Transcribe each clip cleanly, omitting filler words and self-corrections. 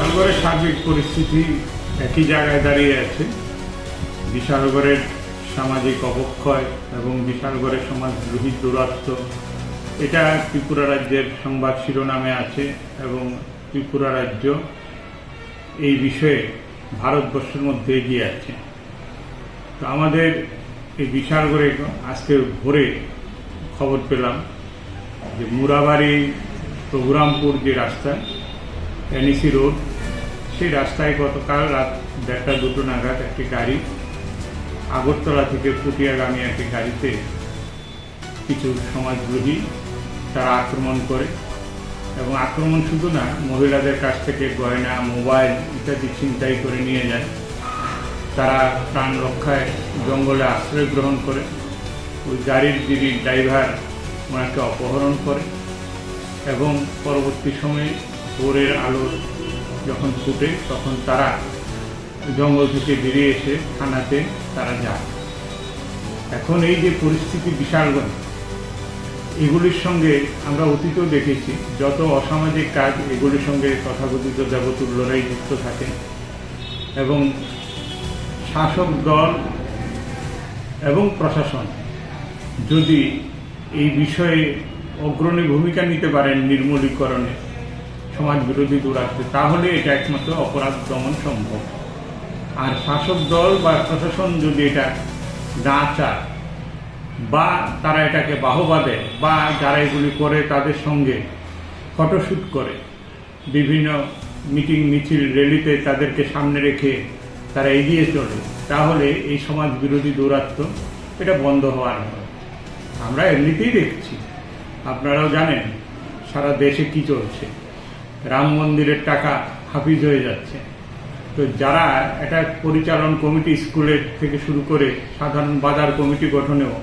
বিশালগড়ের সার্বিক পরিস্থিতি একই জায়গায় দাঁড়িয়ে আছে। বিশালগড়ের সামাজিক অবক্ষয় এবং বিশালগড়ের সমাজদ্রোহী দূরত্ব, এটা ত্রিপুরা রাজ্যের সংবাদ শিরোনামে আছে এবং ত্রিপুরা রাজ্য এই বিষয়ে ভারতবর্ষের মধ্যে এগিয়ে আছে। তো আমাদের এই বিশালগড়ে আজকে ভোরে খবর পেলাম যে মুরাবাড়ি প্রভুরামপুর যে রাস্তা এনইসি রোড, সেই রাস্তায় গতকাল রাত 1:30-2 নাগাদ একটি গাড়ি আগরতলা থেকে পুটিয়াগামী একটি গাড়িতে কিছু সমাজদ্রোহী তারা আক্রমণ করে এবং আক্রমণ শুধু না, মহিলাদের কাছ থেকে গয়না, মোবাইল ইত্যাদি ছিনতাই করে নিয়ে যায়। তারা প্রাণ রক্ষায় জঙ্গলে আশ্রয় গ্রহণ করে। ওই গাড়ির যিনি ড্রাইভার ওনাকে অপহরণ করে এবং পরবর্তী সময়ে ভোরের আলো যখন ফুটে তখন তারা জঙ্গল থেকে বেরিয়ে এসে থানাতে তারা যায়। এখন এই যে পরিস্থিতি বিশালগড়, এগুলির সঙ্গে আমরা অতীতেও দেখেছি যত অসামাজিক কাজ, এগুলির সঙ্গে তথাকথিত দেবতুল্যরাই যুক্ত থাকে এবং শাসক দল এবং প্রশাসন যদি এই বিষয়ে অগ্রণী ভূমিকা নিতে পারেন নির্মূলীকরণে, সমাজ বিরোধী দূরাত্মে, তাহলে এটা একমাত্র অপরাধ দমন সম্ভব। আর শাসক দল বা প্রশাসন যদি এটা না চায় বা তারা এটাকে বাহবা দেয় বা যারা এগুলি করে তাদের সঙ্গে ফটোশ্যুট করে, বিভিন্ন মিটিং মিছিল র্যালিতে তাদেরকে সামনে রেখে তারা এগিয়ে চলে, তাহলে এই সমাজ বিরোধী দৌরাত্ম্য এটা বন্ধ হওয়ার নয়। আমরা এমনিতেই দেখছি, আপনারাও জানেন সারা দেশে কি চলছে। রাম মন্দিরের টাকা হাফিজ হয়ে যাচ্ছে। তো যারা এটা পরিচালন কমিটি, স্কুলের থেকে শুরু করে সাধারণ বাজার কমিটি গঠনেও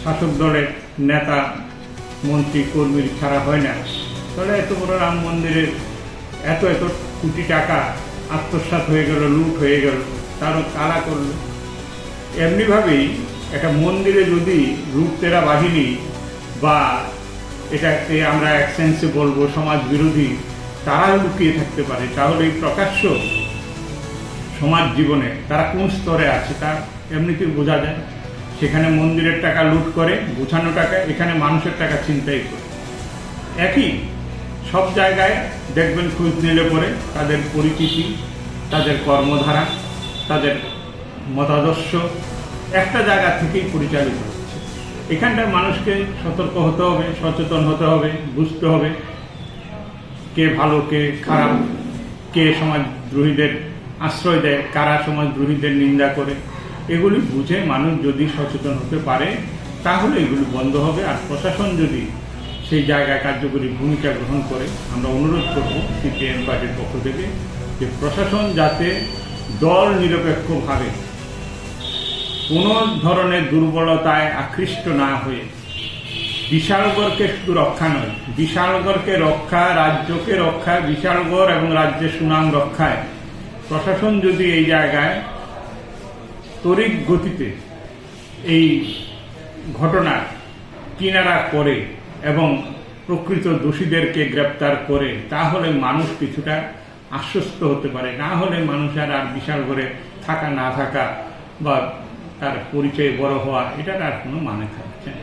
শাসক দলের নেতা, মন্ত্রী, কর্মীর ছাড়া হয় না, তাহলে এত বড় রাম মন্দিরের এত এত কোটি টাকা আত্মসাৎ হয়ে গেল, লুট হয়ে গেল, তারও কারা করল। এমনিভাবেই একটা মন্দিরে যদি লুটতেরা বাহিনী বা এটাকে আমরা এক সেন্সে বলবো সমাজ বিরোধী, তারা লুকিয়ে থাকতে পারে, তাহলে এই প্রকাশ্য সমাজ জীবনে তারা কোন স্তরে আছে তা এমনিতেই বোঝা যায়। সেখানে মন্দিরের টাকা লুট করে, গুছানো টাকা, এখানে মানুষের টাকা ছিনতাই করে। একই সব জায়গায় দেখবেন, খোঁজ নিলে পরে তাদের পরিচিতি, তাদের কর্মধারা, তাদের মতাদর্শ একটা জায়গা থেকেই পরিচালিত হচ্ছে। এখানটায় মানুষকে সতর্ক হতে হবে, সচেতন হতে হবে, বুঝতে হবে কে ভালো, কে খারাপ, কে সমাজদ্রোহীদের আশ্রয় দেয়, কারা সমাজদ্রোহীদের নিন্দা করে। এগুলি বুঝে মানুষ যদি সচেতন হতে পারে তাহলে এগুলি বন্ধ হবে। আর প্রশাসন যদি সেই জায়গায় কার্যকরী ভূমিকা গ্রহণ করে, আমরা অনুরোধ করব সিপিএম পার্টির পক্ষ থেকে যে প্রশাসন যাতে দল নিরপেক্ষভাবে কোনো ধরনের দুর্বলতায় আকৃষ্ট না হয়ে বিশালগড়কে শুধু রক্ষা নয়, বিশালগড়কে রক্ষা, রাজ্যকে রক্ষা, বিশালগড় এবং রাজ্যের সুনাম রক্ষায় প্রশাসন যদি এই জায়গায় তড়িৎ গতিতে এই ঘটনার কিনারা করে এবং প্রকৃত দোষীদেরকে গ্রেপ্তার করে, তাহলে মানুষ কিছুটা আশ্বস্ত হতে পারে। না হলে মানুষের আর বিশালগড়ে থাকা না থাকা বা তার পরিচয় বড় হওয়া, এটার আর কোনো মানে থাকছে না।